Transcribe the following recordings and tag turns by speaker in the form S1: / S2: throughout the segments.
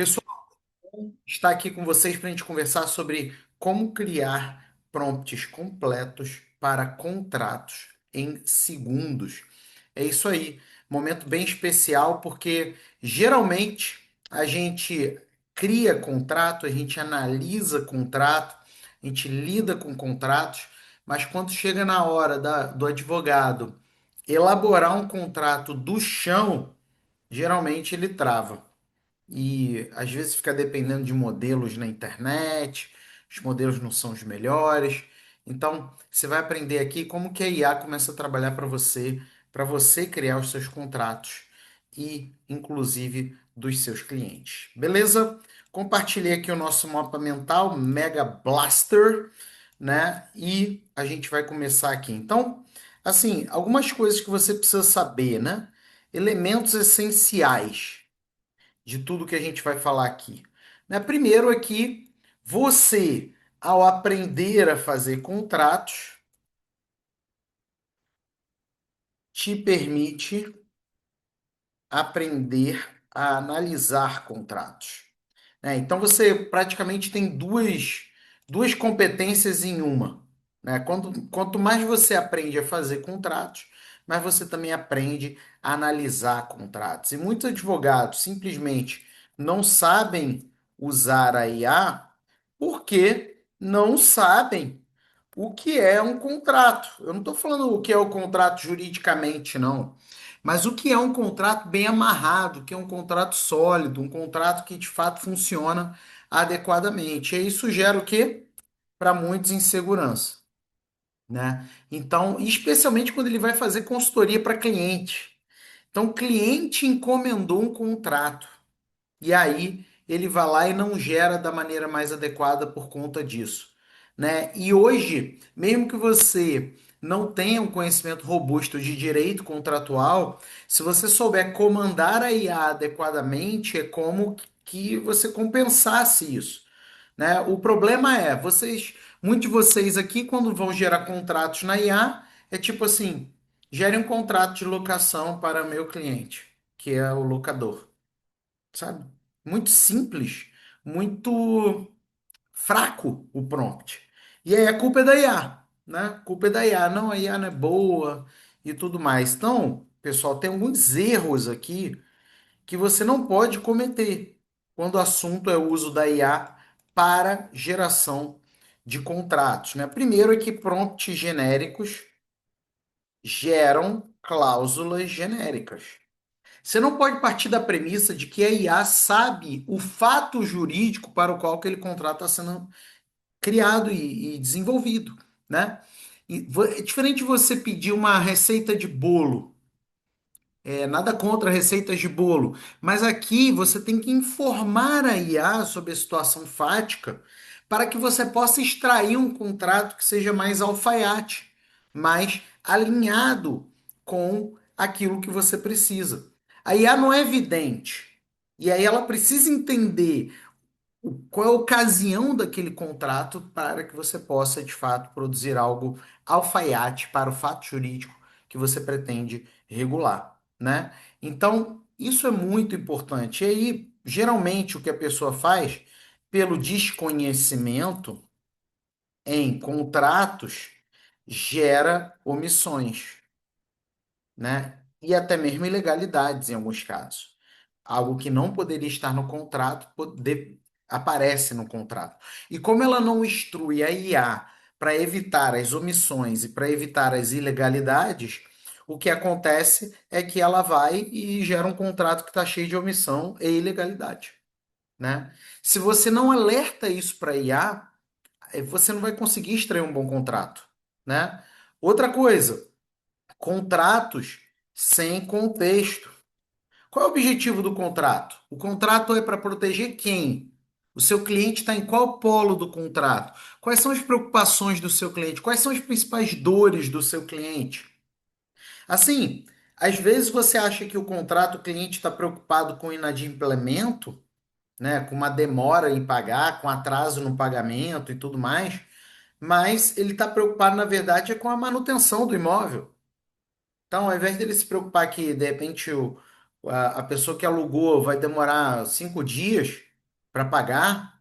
S1: Pessoal, está aqui com vocês para a gente conversar sobre como criar prompts completos para contratos em segundos. É isso aí, momento bem especial porque geralmente a gente cria contrato, a gente analisa contrato, a gente lida com contratos, mas quando chega na hora do advogado elaborar um contrato do chão, geralmente ele trava e às vezes fica dependendo de modelos na internet, os modelos não são os melhores. Então, você vai aprender aqui como que a IA começa a trabalhar para você criar os seus contratos e, inclusive, dos seus clientes. Beleza? Compartilhei aqui o nosso mapa mental, Mega Blaster, né? E a gente vai começar aqui. Então, assim, algumas coisas que você precisa saber, né? Elementos essenciais de tudo que a gente vai falar aqui. Né? Primeiro aqui, você, ao aprender a fazer contratos, te permite aprender a analisar contratos. Né? Então você praticamente tem duas competências em uma. Né? Quanto mais você aprende a fazer contratos, mais você também aprende a analisar contratos. E muitos advogados simplesmente não sabem usar a IA porque não sabem o que é um contrato. Eu não estou falando o que é o contrato juridicamente, não. Mas o que é um contrato bem amarrado, o que é um contrato sólido, um contrato que de fato funciona adequadamente. E isso gera o quê? Para muitos insegurança, né? Então, especialmente quando ele vai fazer consultoria para cliente. Então, o cliente encomendou um contrato. E aí ele vai lá e não gera da maneira mais adequada por conta disso, né? E hoje, mesmo que você não tenha um conhecimento robusto de direito contratual, se você souber comandar a IA adequadamente, é como que você compensasse isso, né? O problema é, muitos de vocês aqui, quando vão gerar contratos na IA, é tipo assim, gere um contrato de locação para meu cliente, que é o locador, sabe? Muito simples, muito fraco o prompt. E aí a culpa é da IA, né? A culpa é da IA. Não, a IA não é boa e tudo mais. Então, pessoal, tem alguns erros aqui que você não pode cometer quando o assunto é o uso da IA para geração de contratos, né? Primeiro é que prompts genéricos geram cláusulas genéricas. Você não pode partir da premissa de que a IA sabe o fato jurídico para o qual aquele contrato está sendo criado e desenvolvido, né? É diferente de você pedir uma receita de bolo. Nada contra receitas de bolo, mas aqui você tem que informar a IA sobre a situação fática para que você possa extrair um contrato que seja mais alfaiate, mais alinhado com aquilo que você precisa. A IA não é evidente, e aí ela precisa entender qual é a ocasião daquele contrato para que você possa, de fato, produzir algo alfaiate para o fato jurídico que você pretende regular, né? Então, isso é muito importante. E aí, geralmente, o que a pessoa faz, pelo desconhecimento em contratos, gera omissões, né? E até mesmo ilegalidades em alguns casos. Algo que não poderia estar no contrato aparece no contrato. E como ela não instrui a IA para evitar as omissões e para evitar as ilegalidades, o que acontece é que ela vai e gera um contrato que está cheio de omissão e ilegalidade, né? Se você não alerta isso para a IA, você não vai conseguir extrair um bom contrato, né? Outra coisa, contratos sem contexto. Qual é o objetivo do contrato? O contrato é para proteger quem? O seu cliente está em qual polo do contrato? Quais são as preocupações do seu cliente? Quais são as principais dores do seu cliente? Assim, às vezes você acha que o contrato, o cliente está preocupado com inadimplemento, né, com uma demora em pagar, com atraso no pagamento e tudo mais, mas ele está preocupado, na verdade, é com a manutenção do imóvel. Então, ao invés dele se preocupar que, de repente, a pessoa que alugou vai demorar 5 dias, para pagar,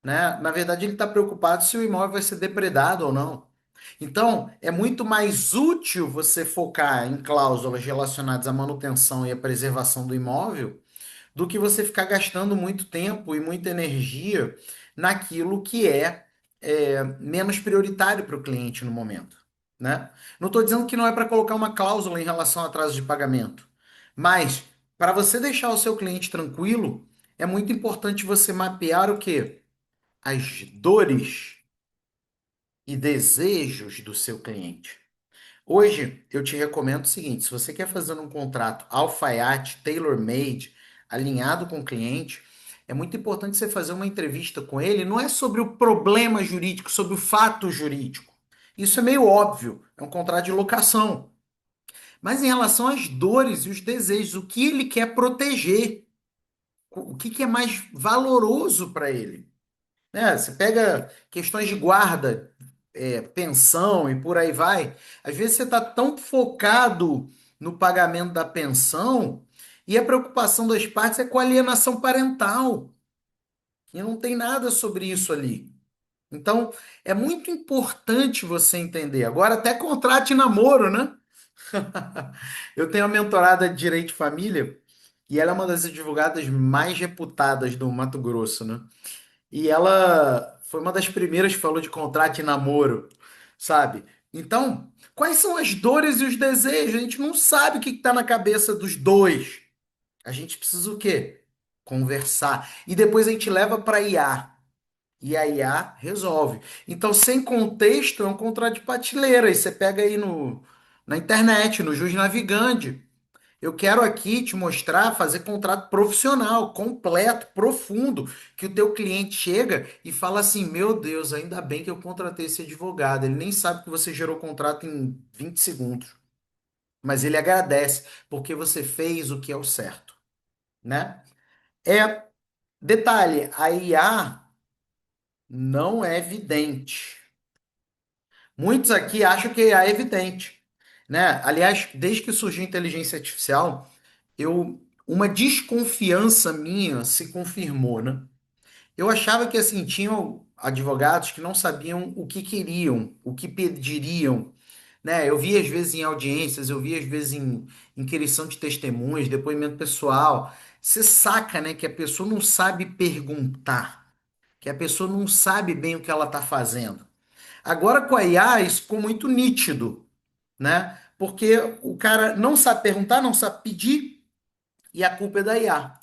S1: né? Na verdade, ele está preocupado se o imóvel vai ser depredado ou não. Então, é muito mais útil você focar em cláusulas relacionadas à manutenção e à preservação do imóvel do que você ficar gastando muito tempo e muita energia naquilo que menos prioritário para o cliente no momento, né? Não estou dizendo que não é para colocar uma cláusula em relação a atraso de pagamento, mas para você deixar o seu cliente tranquilo, é muito importante você mapear o quê? As dores e desejos do seu cliente. Hoje, eu te recomendo o seguinte: se você quer fazer um contrato alfaiate, tailor-made, alinhado com o cliente, é muito importante você fazer uma entrevista com ele. Não é sobre o problema jurídico, sobre o fato jurídico. Isso é meio óbvio, é um contrato de locação. Mas em relação às dores e os desejos, o que ele quer proteger, o que que é mais valoroso para ele, né? Você pega questões de guarda, pensão e por aí vai. Às vezes você está tão focado no pagamento da pensão e a preocupação das partes é com a alienação parental. E não tem nada sobre isso ali. Então, é muito importante você entender. Agora, até contrato de namoro, né? Eu tenho uma mentorada de direito de família e ela é uma das advogadas mais reputadas do Mato Grosso, né? E ela foi uma das primeiras que falou de contrato de namoro, sabe? Então, quais são as dores e os desejos? A gente não sabe o que está na cabeça dos dois. A gente precisa o quê? Conversar. E depois a gente leva para IA. E a IA resolve. Então, sem contexto, é um contrato de prateleira. E você pega aí na internet, no Jus Navigante. Eu quero aqui te mostrar, fazer contrato profissional, completo, profundo, que o teu cliente chega e fala assim: "Meu Deus, ainda bem que eu contratei esse advogado. Ele nem sabe que você gerou o contrato em 20 segundos, mas ele agradece porque você fez o que é o certo", né? É, detalhe, a IA não é evidente. Muitos aqui acham que a IA é evidente, né? Aliás, desde que surgiu a inteligência artificial, uma desconfiança minha se confirmou, né? Eu achava que assim tinham advogados que não sabiam o que queriam, o que pediriam, né? Eu via às vezes em audiências, eu via às vezes em inquirição de testemunhas, depoimento pessoal. Você saca, né, que a pessoa não sabe perguntar, que a pessoa não sabe bem o que ela está fazendo. Agora com a IA isso ficou muito nítido, né? Porque o cara não sabe perguntar, não sabe pedir e a culpa é da IA.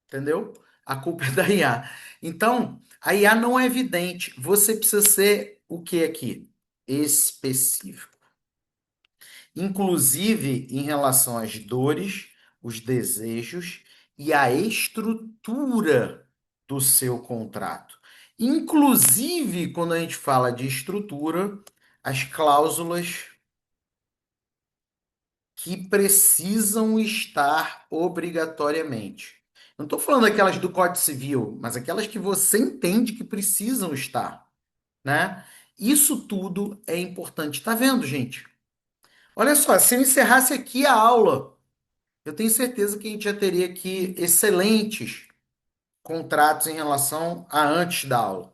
S1: Entendeu? A culpa é da IA. Então, a IA não é evidente. Você precisa ser o que aqui? Específico. Inclusive em relação às dores, os desejos e a estrutura do seu contrato. Inclusive, quando a gente fala de estrutura, as cláusulas que precisam estar obrigatoriamente. Não estou falando aquelas do Código Civil, mas aquelas que você entende que precisam estar, né? Isso tudo é importante. Tá vendo, gente? Olha só, se eu encerrasse aqui a aula, eu tenho certeza que a gente já teria aqui excelentes contratos em relação a antes da aula.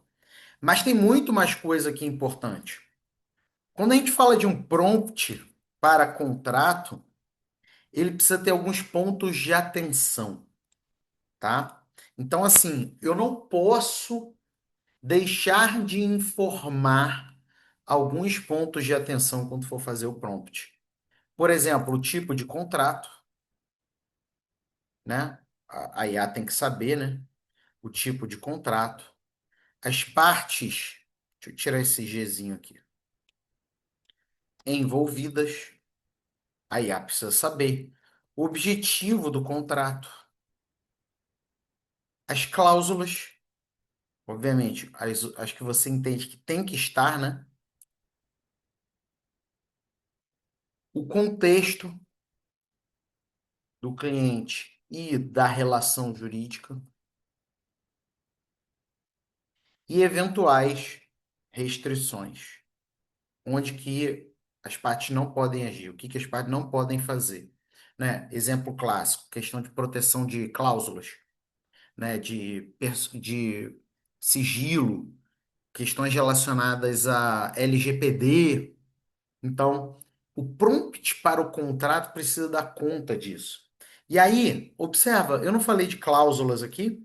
S1: Mas tem muito mais coisa aqui importante. Quando a gente fala de um prompt para contrato, ele precisa ter alguns pontos de atenção, tá? Então, assim, eu não posso deixar de informar alguns pontos de atenção quando for fazer o prompt. Por exemplo, o tipo de contrato, né? A IA tem que saber, né? O tipo de contrato, as partes, deixa eu tirar esse Gzinho aqui, envolvidas, a IA precisa saber. O objetivo do contrato, as cláusulas, obviamente, as que você entende que tem que estar, né? O contexto do cliente e da relação jurídica e eventuais restrições, onde que as partes não podem agir, o que que as partes não podem fazer, né? Exemplo clássico, questão de proteção de cláusulas, né, de sigilo, questões relacionadas a LGPD. Então, o prompt para o contrato precisa dar conta disso. E aí, observa, eu não falei de cláusulas aqui.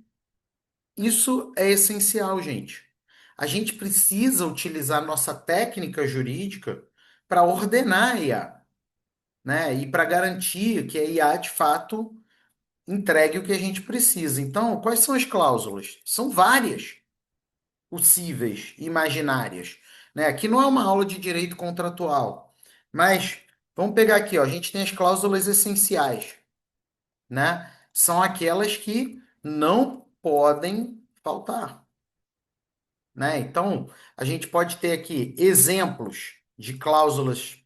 S1: Isso é essencial, gente. A gente precisa utilizar nossa técnica jurídica para ordenar a IA, né? E para garantir que a IA de fato entregue o que a gente precisa. Então, quais são as cláusulas? São várias possíveis, imaginárias, né? Aqui não é uma aula de direito contratual, mas vamos pegar aqui, ó, a gente tem as cláusulas essenciais, né? São aquelas que não podem faltar, né? Então, a gente pode ter aqui exemplos de cláusulas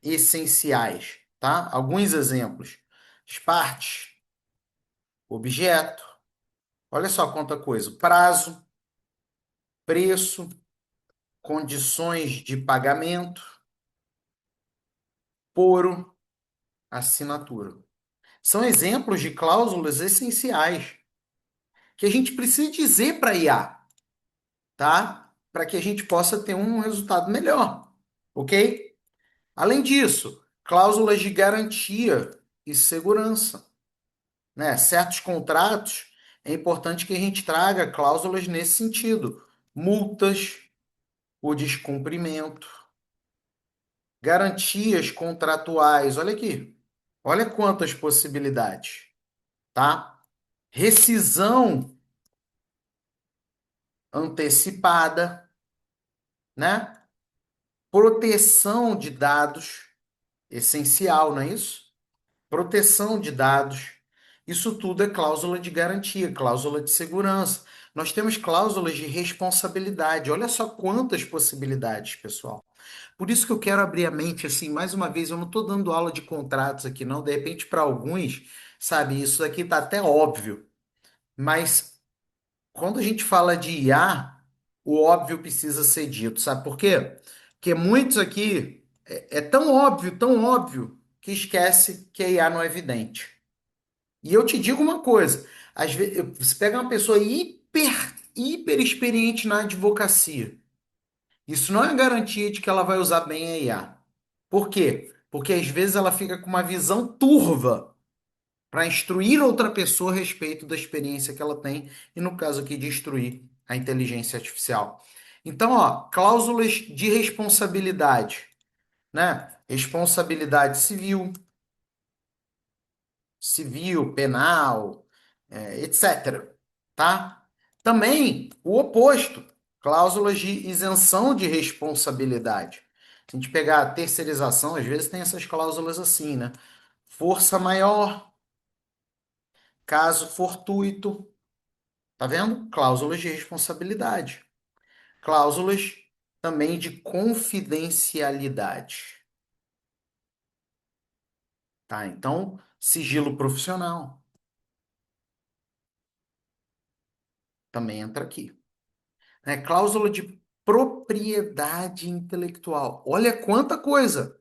S1: essenciais, tá? Alguns exemplos. As partes, objeto, olha só quanta coisa. Prazo, preço, condições de pagamento, foro, assinatura. São exemplos de cláusulas essenciais que a gente precisa dizer para a IA, tá? Para que a gente possa ter um resultado melhor, ok? Além disso, cláusulas de garantia e segurança, né? Certos contratos é importante que a gente traga cláusulas nesse sentido. Multas, o descumprimento, garantias contratuais. Olha aqui. Olha quantas possibilidades, tá? Rescisão antecipada, né? Proteção de dados, essencial, não é isso? Proteção de dados. Isso tudo é cláusula de garantia, cláusula de segurança. Nós temos cláusulas de responsabilidade. Olha só quantas possibilidades, pessoal. Por isso que eu quero abrir a mente, assim, mais uma vez, eu não estou dando aula de contratos aqui, não. De repente, para alguns, sabe, isso aqui está até óbvio. Mas quando a gente fala de IA, o óbvio precisa ser dito. Sabe por quê? Porque muitos aqui é tão óbvio, que esquece que a IA não é evidente. E eu te digo uma coisa, às vezes você pega uma pessoa hiper experiente na advocacia. Isso não é garantia de que ela vai usar bem a IA. Por quê? Porque às vezes ela fica com uma visão turva para instruir outra pessoa a respeito da experiência que ela tem, e no caso aqui, de instruir a inteligência artificial. Então, ó, cláusulas de responsabilidade, né? Responsabilidade civil, penal, etc. Tá? Também o oposto, cláusulas de isenção de responsabilidade. Se a gente pegar a terceirização, às vezes tem essas cláusulas assim, né? Força maior, caso fortuito, tá vendo? Cláusulas de responsabilidade. Cláusulas também de confidencialidade, tá? Então, sigilo profissional também entra aqui. Né? Cláusula de propriedade intelectual. Olha quanta coisa.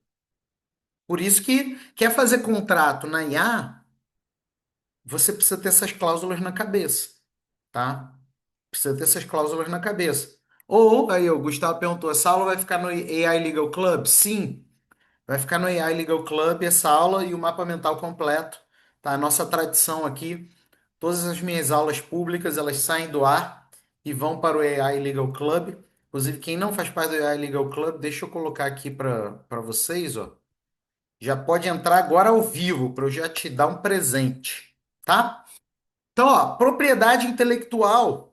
S1: Por isso que quer fazer contrato na IA, você precisa ter essas cláusulas na cabeça, tá? Precisa ter essas cláusulas na cabeça. Ou, aí, o Gustavo perguntou, essa aula vai ficar no AI Legal Club? Sim, vai ficar no AI Legal Club essa aula e o mapa mental completo, tá? A nossa tradição aqui, todas as minhas aulas públicas, elas saem do ar e vão para o AI Legal Club. Inclusive, quem não faz parte do AI Legal Club, deixa eu colocar aqui para vocês, ó. Já pode entrar agora ao vivo, para eu já te dar um presente, tá? Então, ó, propriedade intelectual.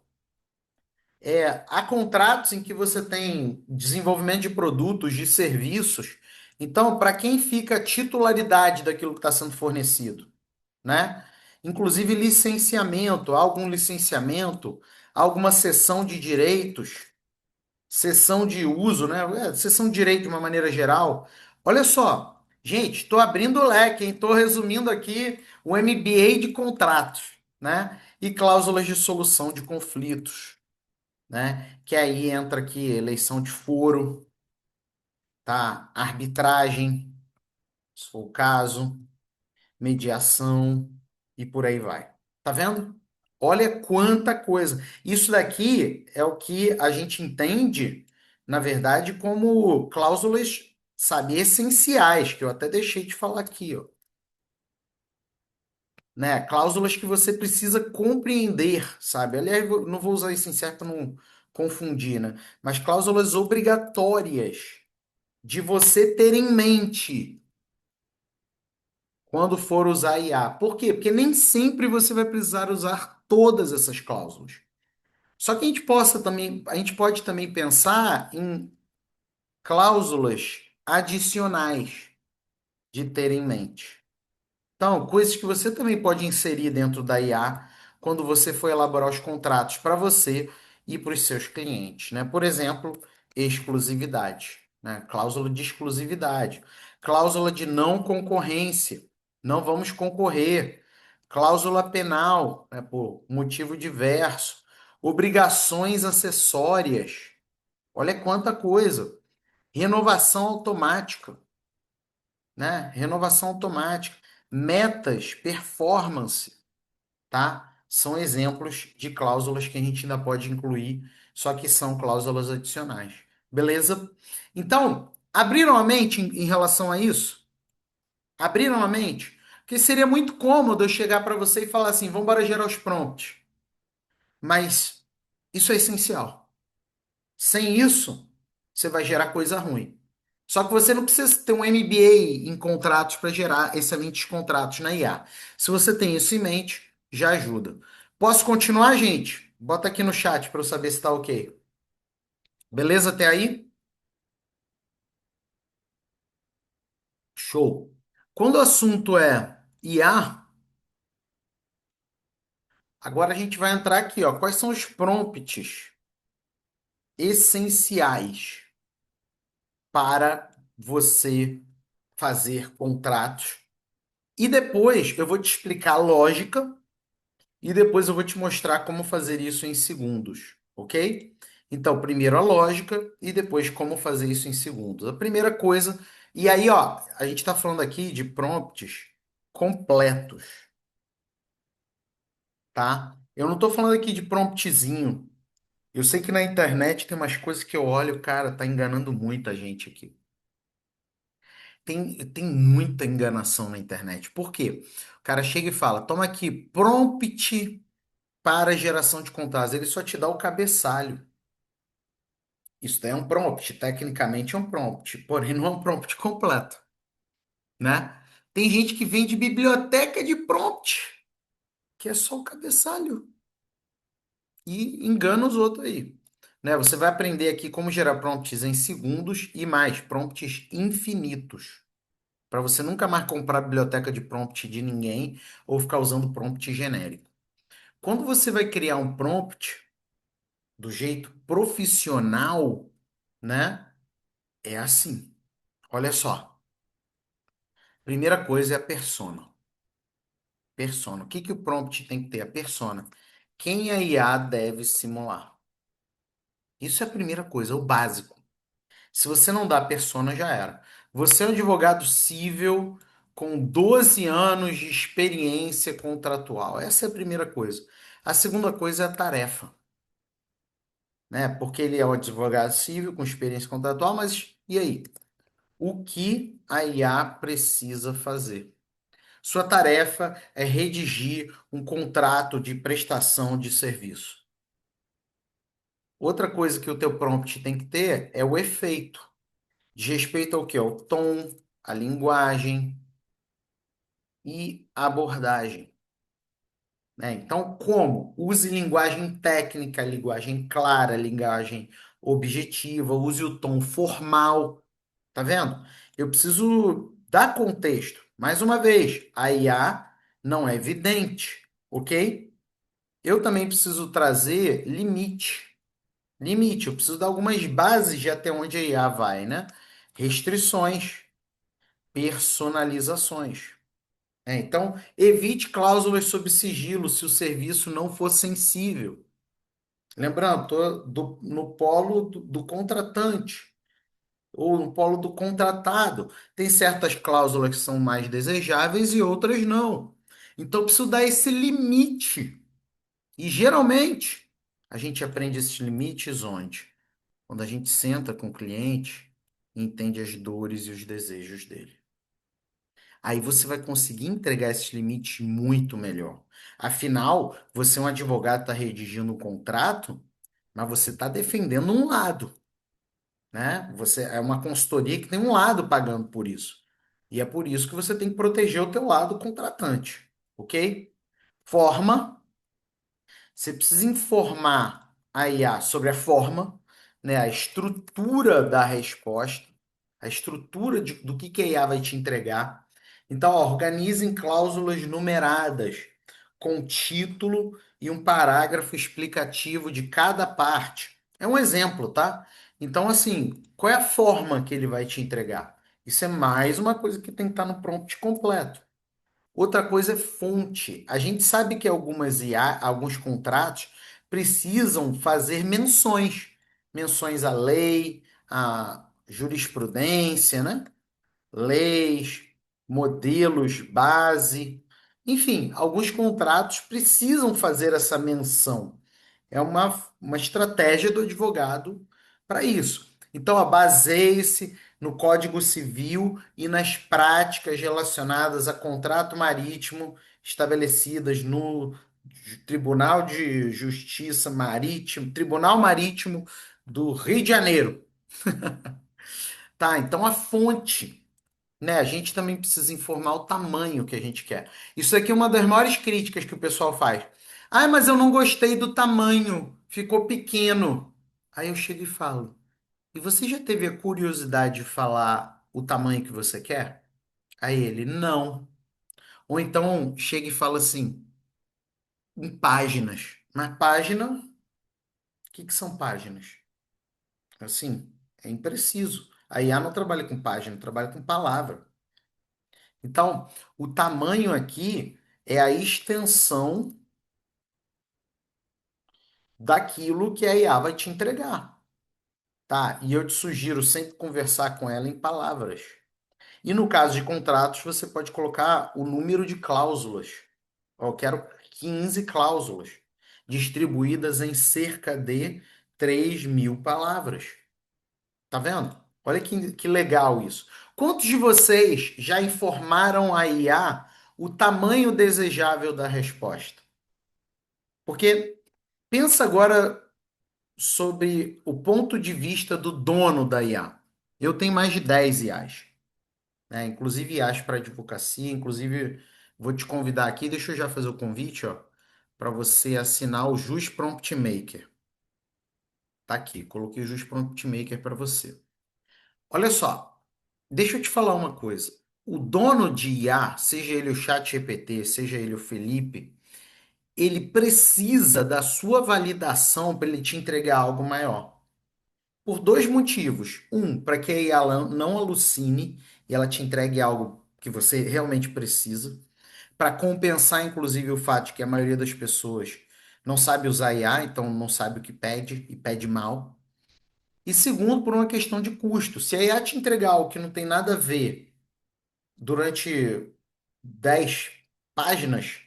S1: Há contratos em que você tem desenvolvimento de produtos, de serviços. Então, para quem fica a titularidade daquilo que está sendo fornecido, né? Inclusive licenciamento, algum licenciamento, alguma cessão de direitos, cessão de uso, né? Cessão de direito de uma maneira geral. Olha só, gente, estou abrindo o leque, hein? Estou resumindo aqui o MBA de contratos, né? E cláusulas de solução de conflitos, né? Que aí entra aqui eleição de foro, tá? Arbitragem, se for o caso, mediação e por aí vai. Tá vendo? Olha quanta coisa. Isso daqui é o que a gente entende, na verdade, como cláusulas, sabe, essenciais, que eu até deixei de falar aqui, ó, né? Cláusulas que você precisa compreender, sabe? Aliás, não vou usar essenciais para não confundir, né? Mas cláusulas obrigatórias de você ter em mente quando for usar IA. Por quê? Porque nem sempre você vai precisar usar todas essas cláusulas. Só que a gente pode também pensar em cláusulas adicionais de ter em mente. Então, coisas que você também pode inserir dentro da IA quando você for elaborar os contratos para você e para os seus clientes, né? Por exemplo, exclusividade, né? Cláusula de exclusividade, cláusula de não concorrência, não vamos concorrer, cláusula penal, né, por motivo diverso, obrigações acessórias, olha quanta coisa, renovação automática, né? Renovação automática, metas, performance, tá? São exemplos de cláusulas que a gente ainda pode incluir, só que são cláusulas adicionais. Beleza? Então, abriram a mente em relação a isso? Abriram a mente? Porque seria muito cômodo eu chegar para você e falar assim: vamos embora gerar os prompts. Mas isso é essencial. Sem isso, você vai gerar coisa ruim. Só que você não precisa ter um MBA em contratos para gerar excelentes contratos na IA. Se você tem isso em mente, já ajuda. Posso continuar, gente? Bota aqui no chat para eu saber se está ok. Beleza até aí? Show. Quando o assunto é IA, agora a gente vai entrar aqui, ó. Quais são os prompts essenciais para você fazer contratos? E depois eu vou te explicar a lógica e depois eu vou te mostrar como fazer isso em segundos, ok? Então, primeiro a lógica e depois como fazer isso em segundos. A primeira coisa, e aí, ó, a gente está falando aqui de prompts completos, tá? Eu não estou falando aqui de promptzinho. Eu sei que na internet tem umas coisas que eu olho, cara, tá enganando muita gente aqui. Tem muita enganação na internet. Por quê? O cara chega e fala: toma aqui, prompt para geração de contatos. Ele só te dá o cabeçalho. Isso daí é um prompt, tecnicamente é um prompt, porém não é um prompt completo, né? Tem gente que vende biblioteca de prompt, que é só o cabeçalho, e engana os outros aí. Né? Você vai aprender aqui como gerar prompts em segundos e mais, prompts infinitos, para você nunca mais comprar biblioteca de prompt de ninguém ou ficar usando prompt genérico. Quando você vai criar um prompt do jeito profissional, né? É assim. Olha só. Primeira coisa é a persona. Persona. O que que o prompt tem que ter? A persona. Quem a IA deve simular? Isso é a primeira coisa, o básico. Se você não dá a persona, já era. Você é um advogado civil com 12 anos de experiência contratual. Essa é a primeira coisa. A segunda coisa é a tarefa, né? Porque ele é um advogado civil com experiência contratual, mas e aí? O que a IA precisa fazer? Sua tarefa é redigir um contrato de prestação de serviço. Outra coisa que o teu prompt tem que ter é o efeito, de respeito ao que? Ao tom, a linguagem e a abordagem, né? Então, como? Use linguagem técnica, linguagem clara, linguagem objetiva, use o tom formal, tá vendo? Eu preciso dar contexto. Mais uma vez, a IA não é evidente, ok? Eu também preciso trazer limite. Limite, eu preciso dar algumas bases de até onde a IA vai, né? Restrições, personalizações. Então, evite cláusulas sob sigilo se o serviço não for sensível. Lembrando, estou no polo do contratante ou no polo do contratado. Tem certas cláusulas que são mais desejáveis e outras não. Então, eu preciso dar esse limite. E geralmente a gente aprende esses limites onde? Quando a gente senta com o cliente e entende as dores e os desejos dele. Aí você vai conseguir entregar esses limites muito melhor. Afinal, você é um advogado, está redigindo um contrato, mas você está defendendo um lado, né? Você é uma consultoria que tem um lado pagando por isso. E é por isso que você tem que proteger o teu lado contratante, ok? Forma. Você precisa informar a IA sobre a forma, né, a estrutura da resposta, a estrutura do que a IA vai te entregar. Então, ó, organize em cláusulas numeradas, com título e um parágrafo explicativo de cada parte. É um exemplo, tá? Então, assim, qual é a forma que ele vai te entregar? Isso é mais uma coisa que tem que estar no prompt completo. Outra coisa é fonte. A gente sabe que algumas IA, alguns contratos precisam fazer menções, menções à lei, à jurisprudência, né? Leis, modelos base, enfim, alguns contratos precisam fazer essa menção. É uma estratégia do advogado para isso. Então, ó, baseie-se no Código Civil e nas práticas relacionadas a contrato marítimo estabelecidas no Tribunal de Justiça Marítimo, Tribunal Marítimo do Rio de Janeiro. Tá, então a fonte, né? A gente também precisa informar o tamanho que a gente quer. Isso aqui é uma das maiores críticas que o pessoal faz. Ah, mas eu não gostei do tamanho, ficou pequeno. Aí eu chego e falo: e você já teve a curiosidade de falar o tamanho que você quer? Aí ele: não. Ou então chega e fala assim, em páginas. Mas página, o que são páginas? Assim, é impreciso. A IA não trabalha com página, trabalha com palavra. Então, o tamanho aqui é a extensão daquilo que a IA vai te entregar, tá? E eu te sugiro sempre conversar com ela em palavras. E no caso de contratos, você pode colocar o número de cláusulas. Eu quero 15 cláusulas, distribuídas em cerca de 3.000 palavras. Tá vendo? Olha que legal isso. Quantos de vocês já informaram a IA o tamanho desejável da resposta? Porque pensa agora sobre o ponto de vista do dono da IA. Eu tenho mais de 10 IAs, né? Inclusive IAs para advocacia, inclusive vou te convidar aqui, deixa eu já fazer o convite, ó, para você assinar o Jus Prompt Maker. Tá aqui, coloquei o Jus Prompt Maker para você. Olha só, deixa eu te falar uma coisa. O dono de IA, seja ele o ChatGPT, seja ele o Felipe, ele precisa da sua validação para ele te entregar algo maior. Por dois motivos. Um, para que a IA não alucine e ela te entregue algo que você realmente precisa, para compensar, inclusive, o fato de que a maioria das pessoas não sabe usar IA, então não sabe o que pede e pede mal. E segundo, por uma questão de custo. Se a IA te entregar algo que não tem nada a ver durante 10 páginas,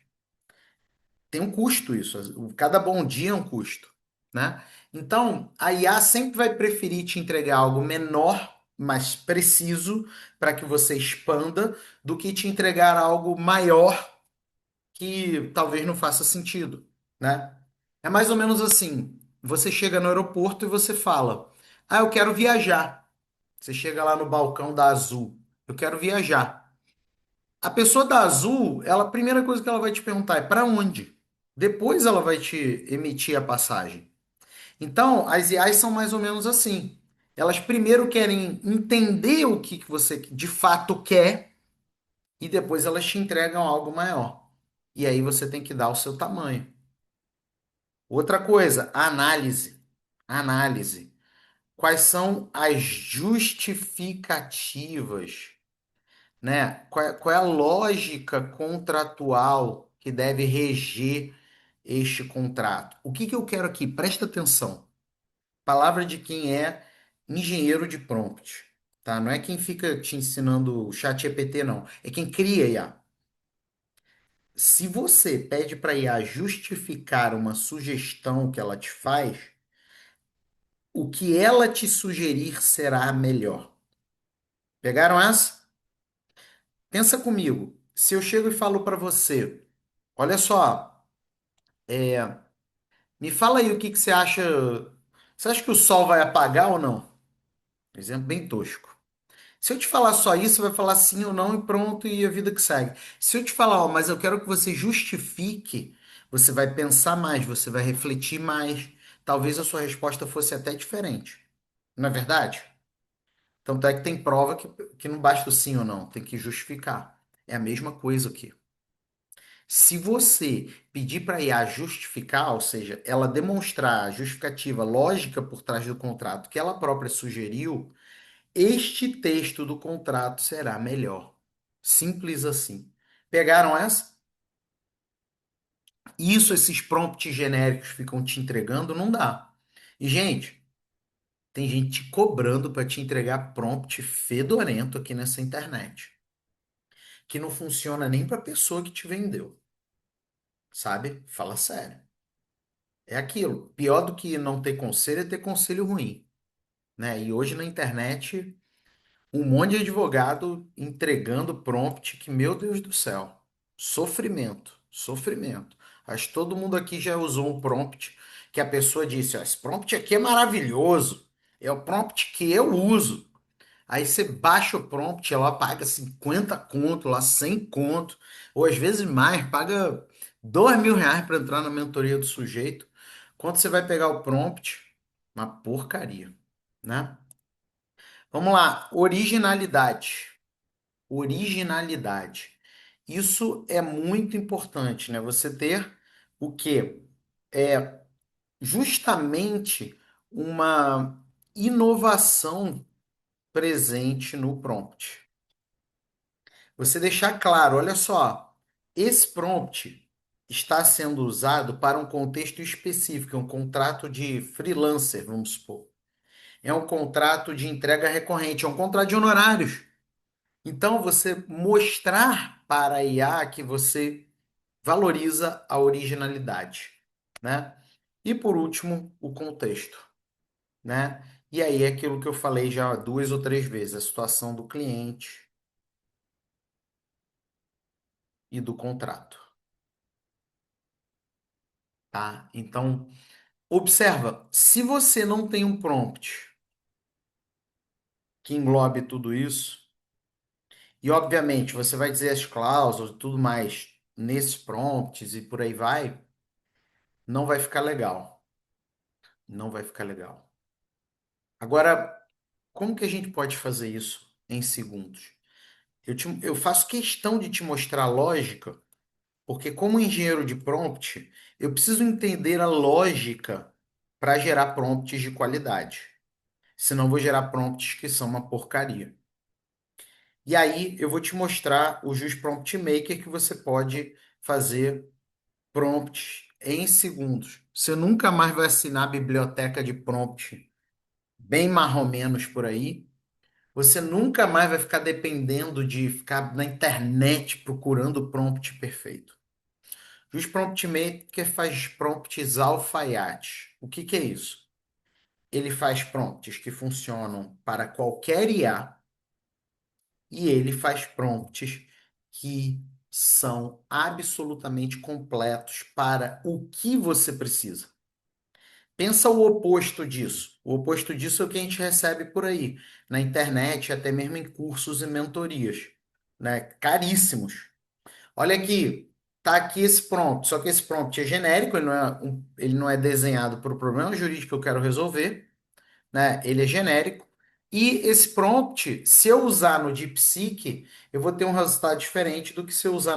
S1: tem um custo isso. Cada bom dia é um custo, né? Então, a IA sempre vai preferir te entregar algo menor, mais preciso, para que você expanda, do que te entregar algo maior que talvez não faça sentido, né? É mais ou menos assim. Você chega no aeroporto e você fala: "Ah, eu quero viajar". Você chega lá no balcão da Azul: "Eu quero viajar". A pessoa da Azul, ela, a primeira coisa que ela vai te perguntar é para onde? Depois ela vai te emitir a passagem. Então, as IAs são mais ou menos assim. Elas primeiro querem entender o que você de fato quer e depois elas te entregam algo maior. E aí você tem que dar o seu tamanho. Outra coisa, análise. Análise. Quais são as justificativas, né? Qual é a lógica contratual que deve reger este contrato? O que que eu quero aqui? Presta atenção. Palavra de quem é engenheiro de prompt, tá? Não é quem fica te ensinando o chat GPT, não. É quem cria IA. Se você pede para a IA justificar uma sugestão que ela te faz, o que ela te sugerir será melhor. Pegaram essa? Pensa comigo. Se eu chego e falo para você, olha só, me fala aí o que que você acha. Você acha que o sol vai apagar ou não? Exemplo bem tosco. Se eu te falar só isso, você vai falar sim ou não e pronto, e a vida que segue. Se eu te falar, ó, mas eu quero que você justifique, você vai pensar mais, você vai refletir mais. Talvez a sua resposta fosse até diferente. Não é verdade? Tanto é que tem prova que não basta o sim ou não, tem que justificar. É a mesma coisa aqui. Se você pedir para a IA justificar, ou seja, ela demonstrar a justificativa lógica por trás do contrato que ela própria sugeriu, este texto do contrato será melhor. Simples assim. Pegaram essa? Isso, esses prompts genéricos ficam te entregando, não dá. E, gente, tem gente te cobrando para te entregar prompt fedorento aqui nessa internet, que não funciona nem para a pessoa que te vendeu, sabe? Fala sério. É aquilo. Pior do que não ter conselho é ter conselho ruim, né? E hoje na internet, um monte de advogado entregando prompt que, meu Deus do céu, sofrimento, sofrimento. Acho que todo mundo aqui já usou um prompt que a pessoa disse, ó, esse prompt aqui é maravilhoso, é o prompt que eu uso. Aí você baixa o prompt, ela paga 50 conto, lá 100 conto, ou às vezes mais, paga R$ 2.000 para entrar na mentoria do sujeito. Quando você vai pegar o prompt, uma porcaria, né? Vamos lá, originalidade. Originalidade. Isso é muito importante, né? Você ter o quê? É justamente uma inovação presente no prompt. Você deixar claro, olha só, esse prompt está sendo usado para um contexto específico, é um contrato de freelancer, vamos supor. É um contrato de entrega recorrente, é um contrato de honorários. Então, você mostrar para a IA que você valoriza a originalidade, né? E por último, o contexto, né? E aí é aquilo que eu falei já duas ou três vezes, a situação do cliente e do contrato, tá? Então, observa, se você não tem um prompt que englobe tudo isso, e obviamente você vai dizer as cláusulas e tudo mais nesses prompts e por aí vai, não vai ficar legal. Não vai ficar legal. Agora, como que a gente pode fazer isso em segundos? Eu faço questão de te mostrar a lógica, porque como engenheiro de prompt, eu preciso entender a lógica para gerar prompts de qualidade. Senão, eu vou gerar prompts que são uma porcaria. E aí, eu vou te mostrar o Just Prompt Maker que você pode fazer prompts em segundos. Você nunca mais vai assinar a biblioteca de prompt bem marromenos por aí. Você nunca mais vai ficar dependendo de ficar na internet procurando o prompt perfeito. Os Prompt Maker faz prompts alfaiate. O que que é isso? Ele faz prompts que funcionam para qualquer IA e ele faz prompts que são absolutamente completos para o que você precisa. Pensa o oposto disso. O oposto disso é o que a gente recebe por aí, na internet, até mesmo em cursos e mentorias, né? Caríssimos. Olha aqui, tá aqui esse prompt, só que esse prompt é genérico, ele não é desenhado para o problema jurídico que eu quero resolver, né? Ele é genérico. E esse prompt, se eu usar no DeepSeek, eu vou ter um resultado diferente do que se eu usar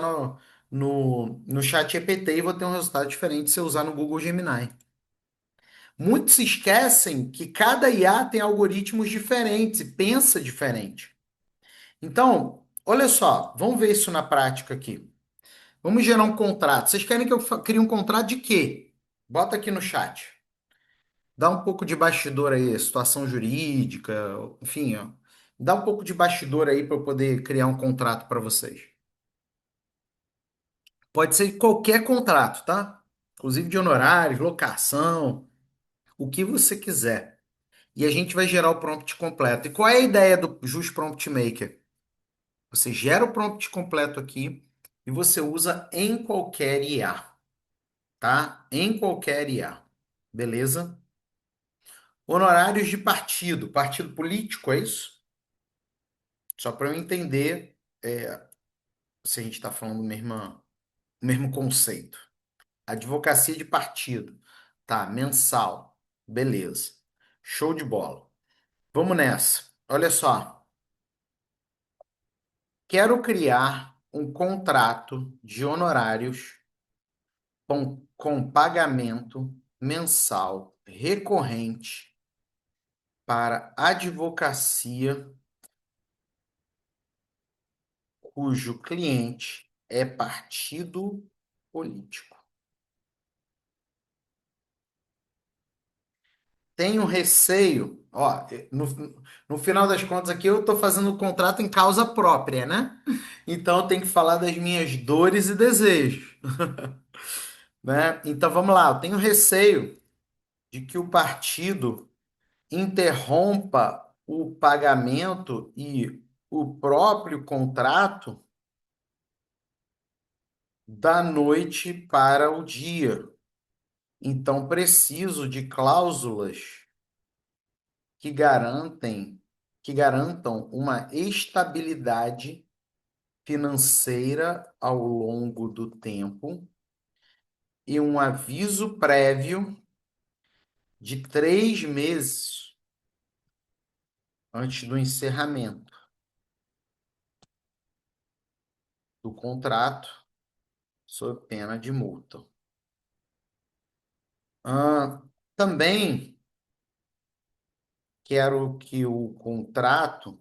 S1: no ChatGPT e vou ter um resultado diferente se eu usar no Google Gemini. Muitos se esquecem que cada IA tem algoritmos diferentes e pensa diferente. Então, olha só, vamos ver isso na prática aqui. Vamos gerar um contrato. Vocês querem que eu crie um contrato de quê? Bota aqui no chat. Dá um pouco de bastidor aí, situação jurídica, enfim, ó. Dá um pouco de bastidor aí para eu poder criar um contrato para vocês. Pode ser qualquer contrato, tá? Inclusive de honorários, locação, o que você quiser. E a gente vai gerar o prompt completo. E qual é a ideia do Just Prompt Maker? Você gera o prompt completo aqui e você usa em qualquer IA, tá? Em qualquer IA. Beleza? Honorários de partido. Partido político, é isso? Só para eu entender se a gente está falando o mesmo conceito. Advocacia de partido. Tá, mensal. Beleza. Show de bola. Vamos nessa. Olha só. Quero criar um contrato de honorários com pagamento mensal recorrente para advocacia cujo cliente é partido político. Tenho receio, ó, no final das contas aqui eu estou fazendo o contrato em causa própria, né? Então eu tenho que falar das minhas dores e desejos, né? Então vamos lá, eu tenho receio de que o partido interrompa o pagamento e o próprio contrato da noite para o dia. Então preciso de cláusulas que que garantam uma estabilidade financeira ao longo do tempo e um aviso prévio de 3 meses antes do encerramento do contrato, sob pena de multa. Ah, também quero que o contrato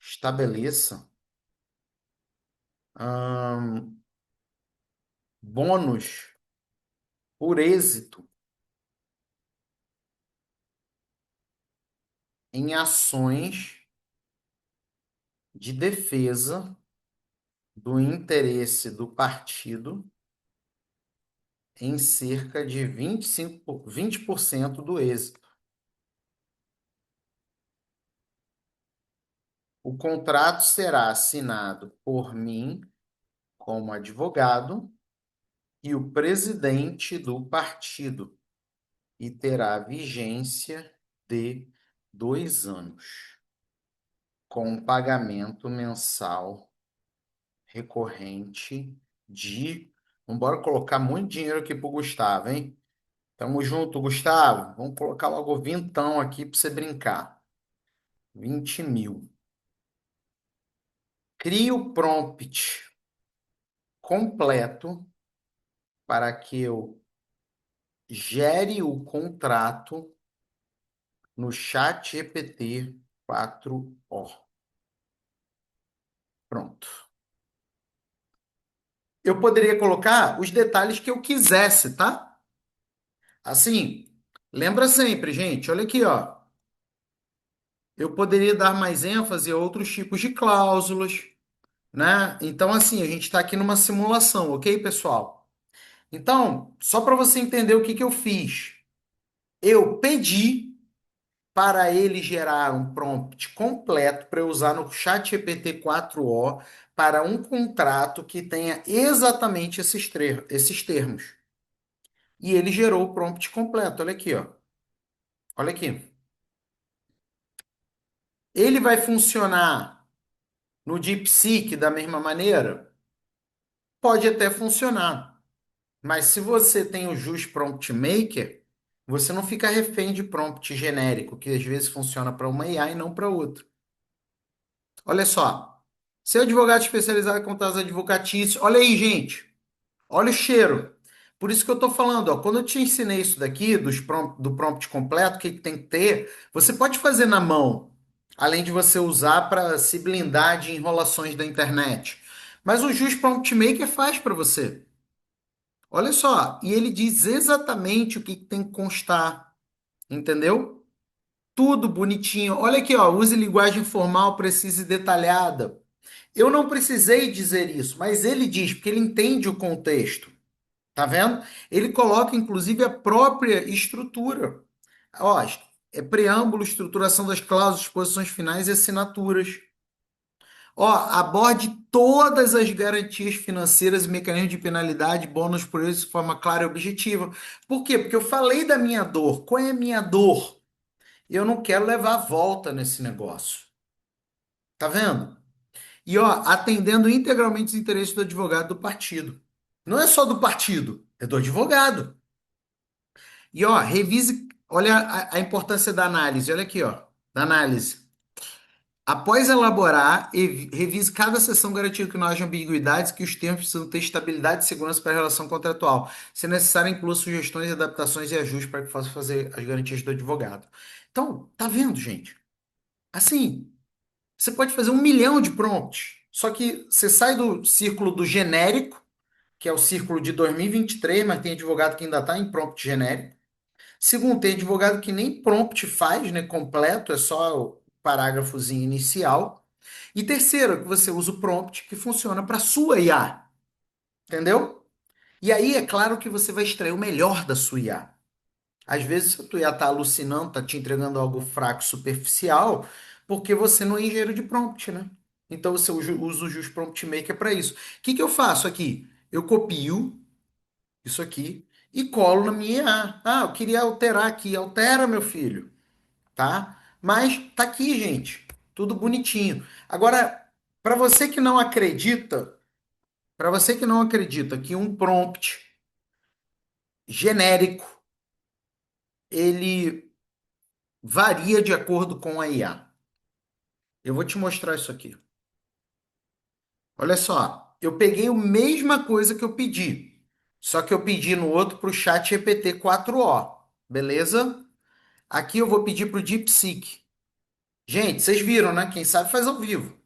S1: estabeleça ah, bônus por êxito em ações de defesa do interesse do partido em cerca de 20% do êxito. O contrato será assinado por mim como advogado e o presidente do partido e terá vigência de 2 anos, com pagamento mensal recorrente de. Vamos embora colocar muito dinheiro aqui para o Gustavo, hein? Tamo junto, Gustavo. Vamos colocar logo vintão aqui para você brincar. 20 mil. Crie o prompt completo para que eu gere o contrato no chat GPT 4O. Pronto. Eu poderia colocar os detalhes que eu quisesse, tá? Assim, lembra sempre, gente, olha aqui, ó. Eu poderia dar mais ênfase a outros tipos de cláusulas, né? Então, assim, a gente está aqui numa simulação, ok, pessoal? Então, só para você entender o que que eu fiz. Eu pedi para ele gerar um prompt completo para eu usar no ChatGPT 4o para um contrato que tenha exatamente esses termos. E ele gerou o prompt completo. Olha aqui, ó. Olha aqui. Ele vai funcionar no DeepSeek da mesma maneira? Pode até funcionar. Mas se você tem o Just Prompt Maker, você não fica refém de prompt genérico, que às vezes funciona para uma IA e não para outra. Olha só. Ser advogado especializado em contratos advocatícios. Olha aí, gente. Olha o cheiro. Por isso que eu estou falando, ó, quando eu te ensinei isso daqui, do prompt completo, o que que tem que ter, você pode fazer na mão, além de você usar para se blindar de enrolações da internet. Mas o Just Prompt Maker faz para você. Olha só, e ele diz exatamente o que que tem que constar, entendeu? Tudo bonitinho. Olha aqui, ó, use linguagem formal, precisa e detalhada. Eu não precisei dizer isso, mas ele diz, porque ele entende o contexto. Tá vendo? Ele coloca, inclusive, a própria estrutura. Ó, é preâmbulo, estruturação das cláusulas, disposições finais e assinaturas. Ó, aborde todas as garantias financeiras e mecanismos de penalidade, bônus por isso de forma clara e objetiva. Por quê? Porque eu falei da minha dor. Qual é a minha dor? Eu não quero levar a volta nesse negócio. Tá vendo? E ó, atendendo integralmente os interesses do advogado do partido. Não é só do partido, é do advogado. E ó, revise, olha a importância da análise, olha aqui, ó, da análise. Após elaborar, revise cada seção garantindo que não haja ambiguidades, que os termos precisam ter estabilidade e segurança para a relação contratual. Se necessário, inclua sugestões, adaptações e ajustes para que possa fazer as garantias do advogado. Então, tá vendo, gente? Assim, você pode fazer 1 milhão de prompts, só que você sai do círculo do genérico, que é o círculo de 2023, mas tem advogado que ainda está em prompt genérico. Segundo, tem advogado que nem prompt faz, né, completo, é só o parágrafozinho inicial. E terceiro, que você usa o prompt que funciona para sua IA, entendeu? E aí é claro que você vai extrair o melhor da sua IA. Às vezes a tua IA está alucinando, está te entregando algo fraco, superficial, porque você não é engenheiro de prompt, né? Então você usa o Just Prompt Maker para isso. O que que eu faço aqui? Eu copio isso aqui e colo na minha IA. Ah, eu queria alterar aqui. Altera, meu filho, tá? Mas tá aqui, gente. Tudo bonitinho. Agora, para você que não acredita, para você que não acredita que um prompt genérico ele varia de acordo com a IA. Eu vou te mostrar isso aqui. Olha só, eu peguei a mesma coisa que eu pedi, só que eu pedi no outro para o chat GPT 4o, beleza? Aqui eu vou pedir para o DeepSeek. Gente, vocês viram, né? Quem sabe faz ao vivo.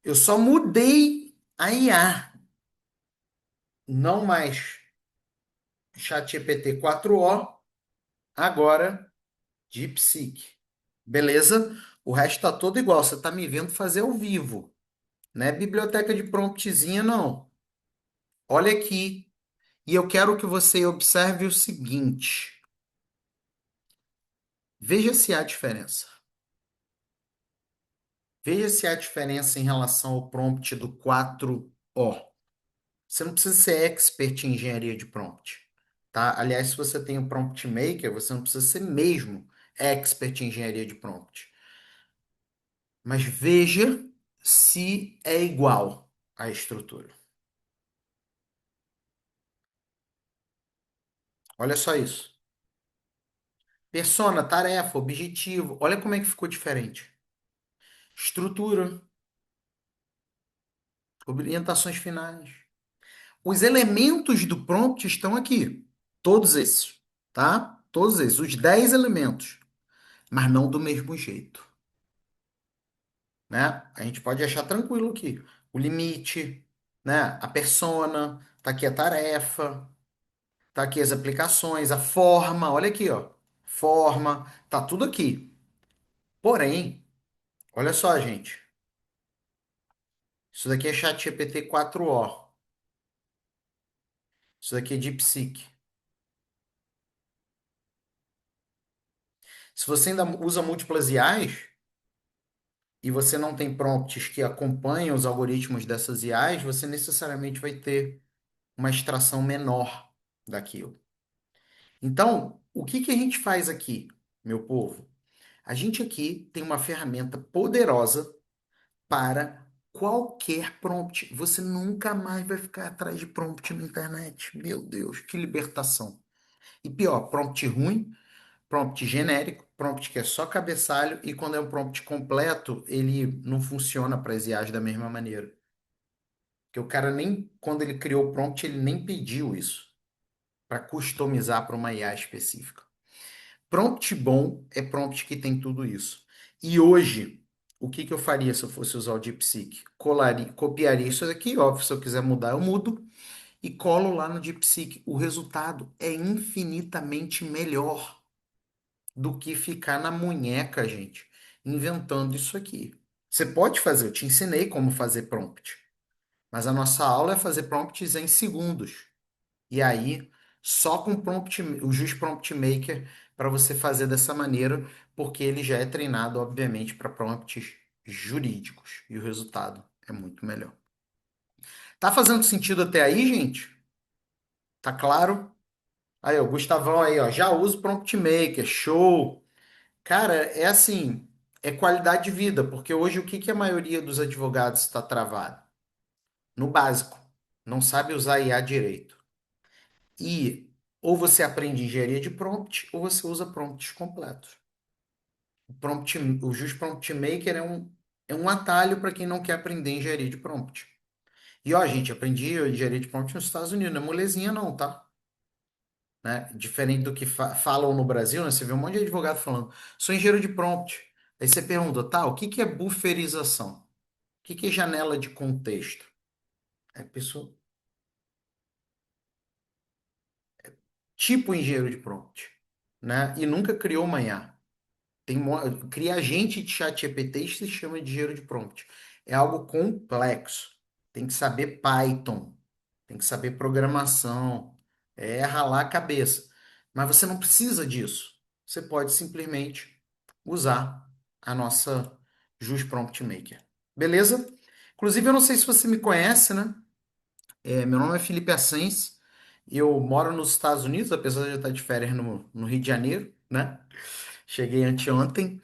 S1: Eu só mudei a IA, não mais ChatGPT 4o, agora DeepSeek. Beleza? O resto tá todo igual. Você tá me vendo fazer ao vivo. Não é biblioteca de promptzinha, não. Olha aqui. E eu quero que você observe o seguinte. Veja se há diferença. Veja se há diferença em relação ao prompt do 4o. Você não precisa ser expert em engenharia de prompt, tá? Aliás, se você tem o prompt maker, você não precisa ser mesmo expert em engenharia de prompt. Mas veja se é igual à estrutura. Olha só isso. Persona, tarefa, objetivo. Olha como é que ficou diferente. Estrutura, orientações finais. Os elementos do prompt estão aqui. Todos esses, tá? Todos esses, os 10 elementos, mas não do mesmo jeito. Né? A gente pode achar tranquilo aqui. O limite, né? A persona, tá aqui a tarefa, tá aqui as aplicações, a forma, olha aqui, ó. Forma, tá tudo aqui. Porém, olha só, gente. Isso daqui é ChatGPT 4o. Isso daqui é DeepSeek. Se você ainda usa múltiplas IAs e você não tem prompts que acompanham os algoritmos dessas IAs, você necessariamente vai ter uma extração menor daquilo. Então, o que que a gente faz aqui, meu povo? A gente aqui tem uma ferramenta poderosa para qualquer prompt. Você nunca mais vai ficar atrás de prompt na internet. Meu Deus, que libertação. E pior, prompt ruim, prompt genérico, prompt que é só cabeçalho, e quando é um prompt completo, ele não funciona para as IAs da mesma maneira. Porque o cara nem, quando ele criou o prompt, ele nem pediu isso para customizar para uma IA específica. Prompt bom é prompt que tem tudo isso. E hoje, o que que eu faria se eu fosse usar o DeepSeek? Copiaria isso daqui, óbvio, se eu quiser mudar, eu mudo e colo lá no DeepSeek. O resultado é infinitamente melhor do que ficar na munheca, gente, inventando isso aqui. Você pode fazer, eu te ensinei como fazer prompt, mas a nossa aula é fazer prompts em segundos. E aí, só com prompt, o Jus Prompt Maker para você fazer dessa maneira, porque ele já é treinado, obviamente, para prompts jurídicos e o resultado é muito melhor. Tá fazendo sentido até aí, gente? Tá claro? Aí, ó, o Gustavão aí, ó, já usa o Prompt Maker, show. Cara, é assim, é qualidade de vida, porque hoje o que que a maioria dos advogados está travado? No básico, não sabe usar IA direito. E ou você aprende engenharia de prompt, ou você usa prompts completos. O Just Prompt Maker é um atalho para quem não quer aprender engenharia de prompt. E ó, gente, aprendi engenharia de prompt nos Estados Unidos, não é molezinha não, tá? Né? Diferente do que falam no Brasil, né? Você vê um monte de advogado falando, sou engenheiro de prompt. Aí você pergunta, tá, o que que é bufferização? O que que é janela de contexto? É pessoa, tipo engenheiro de prompt, né? E nunca criou uma IA. Cria agente de chat GPT e se chama de engenheiro de prompt. É algo complexo. Tem que saber Python, tem que saber programação, é ralar a cabeça. Mas você não precisa disso. Você pode simplesmente usar a nossa Jus Prompt Maker. Beleza? Inclusive, eu não sei se você me conhece, né? Meu nome é Felipe Assense. Eu moro nos Estados Unidos, apesar de eu estar de férias no Rio de Janeiro, né? Cheguei anteontem.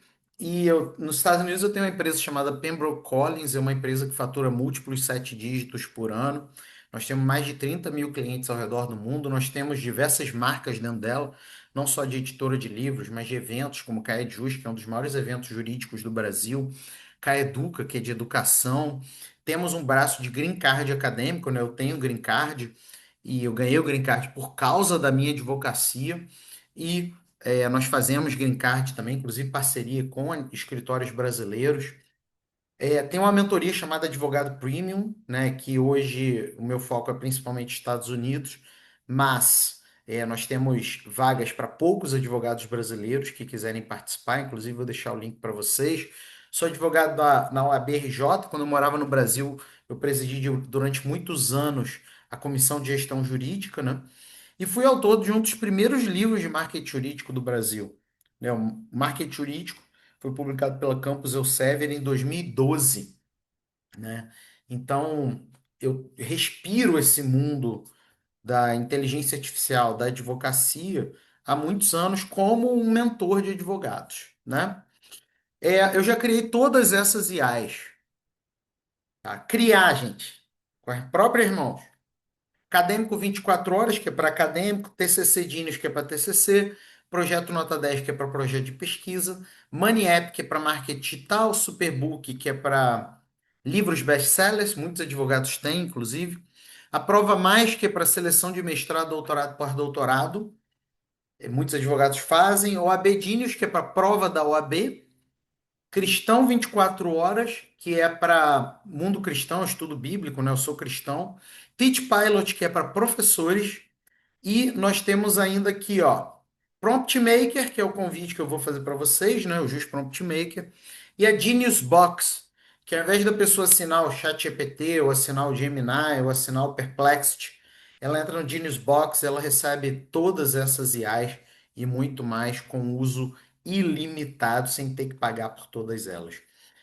S1: Nos Estados Unidos eu tenho uma empresa chamada Pembroke Collins, é uma empresa que fatura múltiplos sete dígitos por ano. Nós temos mais de 30 mil clientes ao redor do mundo. Nós temos diversas marcas dentro dela, não só de editora de livros, mas de eventos, como o CaeJus, que é um dos maiores eventos jurídicos do Brasil. Caeduca, que é de educação. Temos um braço de Green Card acadêmico, né? Eu tenho Green Card e eu ganhei o Green Card por causa da minha advocacia. E nós fazemos Green Card também, inclusive parceria com escritórios brasileiros. Tem uma mentoria chamada Advogado Premium, né, que hoje o meu foco é principalmente Estados Unidos, mas nós temos vagas para poucos advogados brasileiros que quiserem participar, inclusive vou deixar o link para vocês. Sou advogado na OAB-RJ, quando eu morava no Brasil, eu presidi durante muitos anos a Comissão de Gestão Jurídica, né? E fui autor de um dos primeiros livros de marketing jurídico do Brasil. Né? O Marketing Jurídico foi publicado pela Campus Elsevier em 2012, né? Então, eu respiro esse mundo da inteligência artificial, da advocacia, há muitos anos como um mentor de advogados, né? Eu já criei todas essas IAs, tá? Criar, gente, com as próprias mãos. Acadêmico 24 horas, que é para acadêmico, TCC Genius, que é para TCC, Projeto Nota 10, que é para projeto de pesquisa, Money App, que é para marketing digital, Superbook, que é para livros best-sellers, muitos advogados têm, inclusive. A Prova Mais, que é para seleção de mestrado, doutorado, pós-doutorado, muitos advogados fazem. OAB Genius, que é para prova da OAB. Cristão 24 horas, que é para mundo cristão, estudo bíblico, né? Eu sou cristão. Teach Pilot, que é para professores. E nós temos ainda aqui, ó, Prompt Maker, que é o convite que eu vou fazer para vocês, né? O Just Prompt Maker. E a Genius Box, que ao invés da pessoa assinar o ChatGPT, ou assinar o Gemini, ou assinar o Perplexity, ela entra no Genius Box, ela recebe todas essas IAs e muito mais com uso ilimitado, sem ter que pagar por todas elas.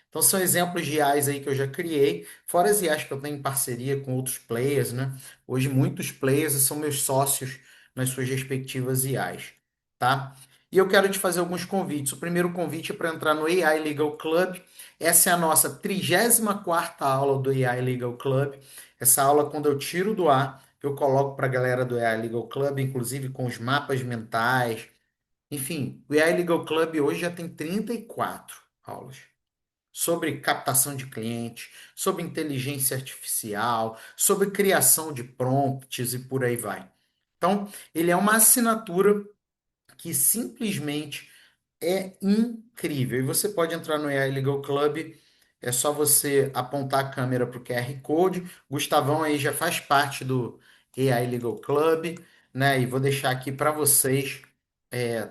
S1: Então são exemplos de IAs aí que eu já criei, fora as IAs que eu tenho em parceria com outros players, né? Hoje muitos players são meus sócios nas suas respectivas IAs, tá? E eu quero te fazer alguns convites. O primeiro convite é para entrar no AI Legal Club. Essa é a nossa 34ª aula do AI Legal Club. Essa aula, quando eu tiro do ar, eu coloco para a galera do AI Legal Club, inclusive com os mapas mentais. Enfim, o AI Legal Club hoje já tem 34 aulas sobre captação de clientes, sobre inteligência artificial, sobre criação de prompts e por aí vai. Então, ele é uma assinatura que simplesmente é incrível. E você pode entrar no AI Legal Club, é só você apontar a câmera para o QR Code. Gustavão aí já faz parte do AI Legal Club, né? E vou deixar aqui para vocês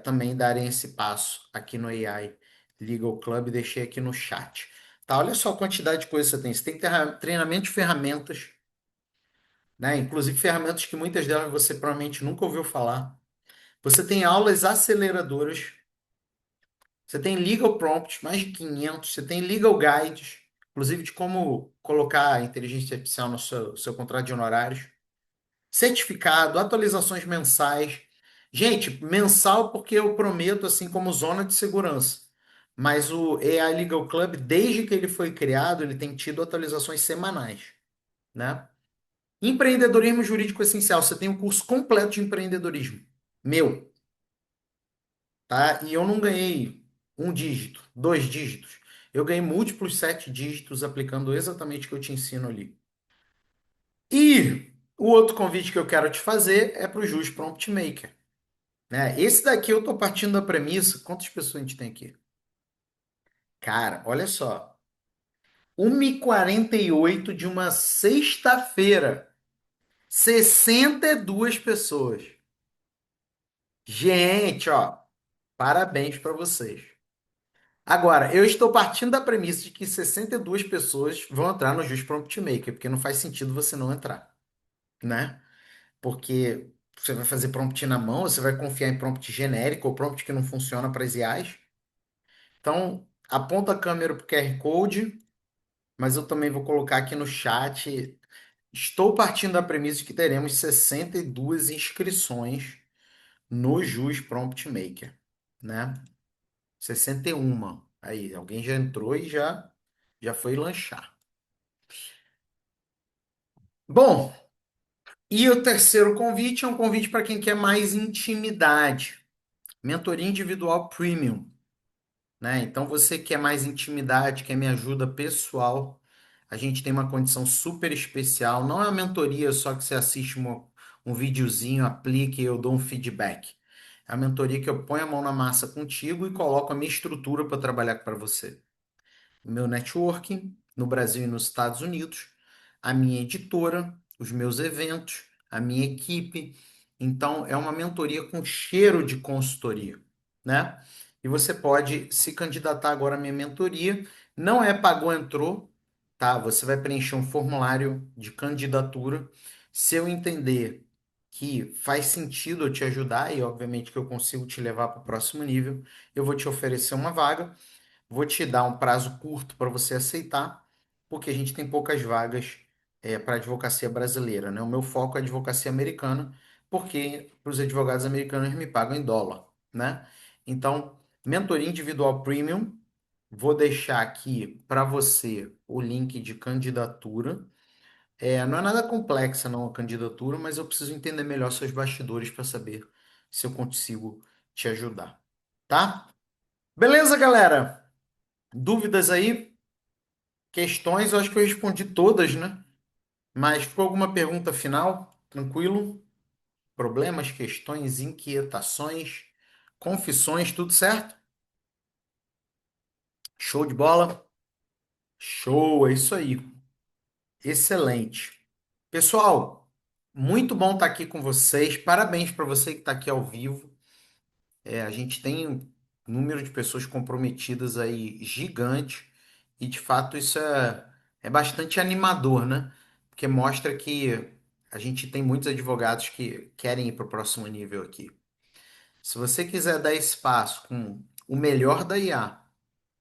S1: também darem esse passo aqui no AI Legal Club. Deixei aqui no chat. Tá, olha só a quantidade de coisas que você tem. Você tem que ter treinamento de ferramentas, né? Inclusive ferramentas que muitas delas você provavelmente nunca ouviu falar. Você tem aulas aceleradoras. Você tem legal prompts, mais de 500. Você tem legal guides, inclusive de como colocar a inteligência artificial no seu contrato de honorários. Certificado, atualizações mensais. Gente, mensal porque eu prometo, assim como zona de segurança. Mas o AI Legal Club, desde que ele foi criado, ele tem tido atualizações semanais, né? Empreendedorismo jurídico essencial. Você tem um curso completo de empreendedorismo. Meu, tá? E eu não ganhei um dígito, dois dígitos. Eu ganhei múltiplos sete dígitos aplicando exatamente o que eu te ensino ali. E o outro convite que eu quero te fazer é para o Jus Prompt Maker, né? Esse daqui eu estou partindo da premissa. Quantas pessoas a gente tem aqui? Cara, olha só. 1h48 de uma sexta-feira. 62 pessoas. Gente, ó, parabéns para vocês. Agora, eu estou partindo da premissa de que 62 pessoas vão entrar no Just Prompt Maker, porque não faz sentido você não entrar, né? Porque você vai fazer prompt na mão, você vai confiar em prompt genérico ou prompt que não funciona para as IAs. Então, aponta a câmera para o QR Code, mas eu também vou colocar aqui no chat. Estou partindo da premissa de que teremos 62 inscrições no Jus Prompt Maker, né? 61. Aí, alguém já entrou e já foi lanchar. Bom, e o terceiro convite é um convite para quem quer mais intimidade. Mentoria individual premium, né? Então, você quer mais intimidade, quer minha ajuda pessoal, a gente tem uma condição super especial. Não é uma mentoria só que você assiste um videozinho, aplica e eu dou um feedback. É a mentoria que eu ponho a mão na massa contigo e coloco a minha estrutura para trabalhar para você. O meu networking no Brasil e nos Estados Unidos, a minha editora, os meus eventos, a minha equipe. Então, é uma mentoria com cheiro de consultoria, né? E você pode se candidatar agora à minha mentoria. Não é pagou, entrou, tá? Você vai preencher um formulário de candidatura. Se eu entender que faz sentido eu te ajudar e, obviamente, que eu consigo te levar para o próximo nível, eu vou te oferecer uma vaga. Vou te dar um prazo curto para você aceitar, porque a gente tem poucas vagas para advocacia brasileira, né? O meu foco é advocacia americana, porque para os advogados americanos me pagam em dólar, né? Então, mentoria individual premium, vou deixar aqui para você o link de candidatura. Não é nada complexa não a candidatura, mas eu preciso entender melhor seus bastidores para saber se eu consigo te ajudar, tá? Beleza, galera? Dúvidas aí? Questões, eu acho que eu respondi todas, né? Mas ficou alguma pergunta final? Tranquilo? Problemas, questões, inquietações, confissões, tudo certo? Show de bola? Show, é isso aí. Excelente. Pessoal, muito bom estar aqui com vocês. Parabéns para você que está aqui ao vivo. A gente tem um número de pessoas comprometidas aí gigante e de fato isso é bastante animador, né? Porque mostra que a gente tem muitos advogados que querem ir para o próximo nível aqui. Se você quiser dar espaço com o melhor da IA,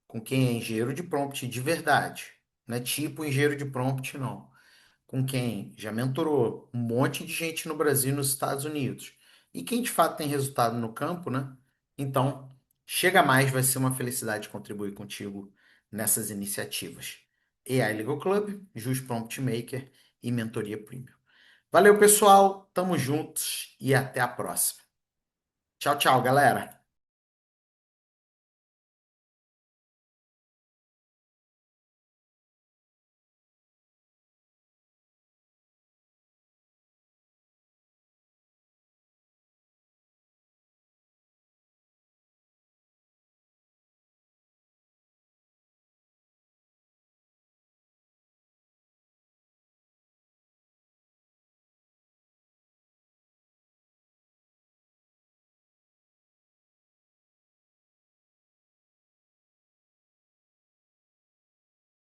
S1: com quem é engenheiro de prompt de verdade, não é tipo engenheiro de prompt, não com quem já mentorou um monte de gente no Brasil e nos Estados Unidos. E quem de fato tem resultado no campo, né? Então, chega mais, vai ser uma felicidade contribuir contigo nessas iniciativas. AI Legal Club, Jus Prompt Maker e Mentoria Premium. Valeu, pessoal. Tamo juntos e até a próxima. Tchau, tchau, galera.